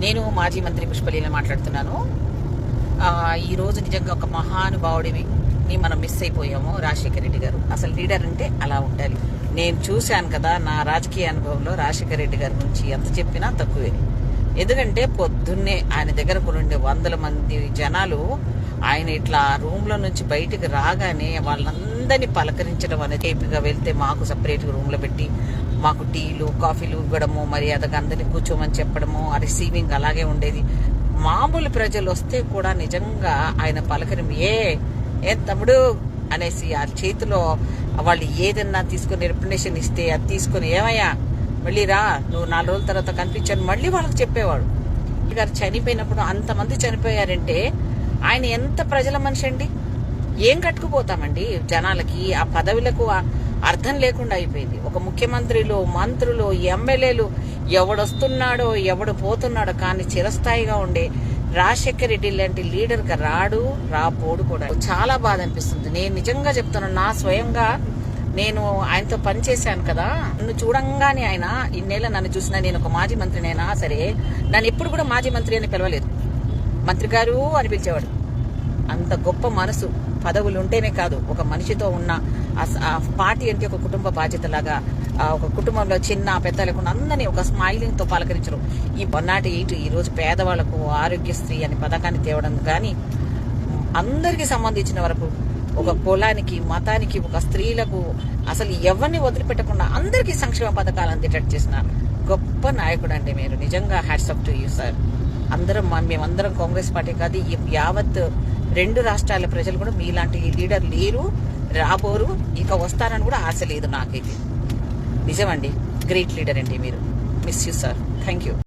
నేను మాజీ మంత్రి పుష్పలీల మాట్లాడుతున్నాను. ఈరోజు నిజంగా ఒక మహానుభావుడిని మనం మిస్ అయిపోయాము. రాజశేఖర రెడ్డి గారు అసలు లీడర్ అంటే అలా ఉండాలి. నేను చూశాను కదా, నా రాజకీయ అనుభవంలో రాజశేఖర రెడ్డి గారి గురించి ఎంత చెప్పినా తక్కువే. ఎందుకంటే పొద్దున్నే ఆయన దగ్గరకు 200 మంది జనాలు ఆయన ఇట్లా రూమ్లో నుంచి బయటికి రాగానే వాళ్ళందరినీ పలకరించడం అనేది, ఏపీగా వెళ్తే మాకు సపరేట్గా రూమ్లో పెట్టి మాకు టీలు కాఫీలు ఇవ్వడము, మర్యాదగా అందరినీ కూర్చోమని చెప్పడము, ఆ రిసీవింగ్ అలాగే ఉండేది. మామూలు ప్రజలు వస్తే కూడా నిజంగా ఆయన పలకరి ఏ తమ్ముడు అనేసి ఆ చేతిలో వాళ్ళు ఏదన్నా తీసుకొని రిప్రజెంటేషన్ ఇస్తే అది తీసుకొని ఏమయ్యా మళ్ళీ రా, నువ్వు 4 రోజుల తర్వాత కనిపించాను మళ్ళీ వాళ్ళకి చెప్పేవాడు. గారు చనిపోయినప్పుడు అంతమంది చనిపోయారంటే ఆయన ఎంత ప్రజల మనిషి అండి. ఏం కట్టుకుపోతామండి జనాలకి? ఆ పదవులకు అర్థం లేకుండా అయిపోయింది. ఒక ముఖ్యమంత్రులు, మంత్రులు, ఎమ్మెల్యేలు ఎవడొస్తున్నాడో ఎవడు పోతున్నాడో, కానీ చిరస్థాయిగా ఉండే రాజశేఖర రెడ్డి లాంటి లీడర్ గా రాపోడు కూడా. చాలా బాధ అనిపిస్తుంది. నేను నిజంగా చెప్తాను, నా స్వయంగా నేను ఆయనతో పనిచేశాను కదా, నన్ను చూడంగానే ఆయన ఇన్నేళ్ళ నన్ను చూసినా, నేను ఒక మాజీ మంత్రినైనా సరే నన్ను ఎప్పుడు కూడా మాజీ మంత్రి అని పిలవలేదు, మంత్రి గారు అని పిలిచేవాడు. అంత గొప్ప మనసు. పదవులు ఉంటేనే కాదు, ఒక మనిషితో ఉన్న ఆ పార్టీ అంటే ఒక కుటుంబ బాధ్యతలాగా, ఒక కుటుంబంలో చిన్న పెద్ద లేకుండా అందరినీ ఒక స్మైలింగ్ తో పలకరించరు. ఈ 108 ఈ రోజు పేదవాళ్లకు ఆరోగ్యశ్రీ అనే పథకాన్ని తేవడం కానీ, అందరికి సంబంధించిన వరకు ఒక కులానికి, మతానికి, ఒక స్త్రీలకు అసలు ఎవరిని వదిలిపెట్టకుండా అందరికీ సంక్షేమ పథకాలు అందేటట్టు చేసిన గొప్ప నాయకుడు అండి మీరు. నిజంగా hats off to you sir. మేమందరం కాంగ్రెస్ పార్టీ కాదు, యావత్ 2 రాష్ట్రాల ప్రజలు కూడా మీలాంటి లీడర్ లేరు, రాబోరు, ఇక వస్తారని కూడా ఆశ లేదు నాకైతే. నిజమండి, గ్రేట్ లీడర్ అండి మీరు. Miss you sir. Thank you.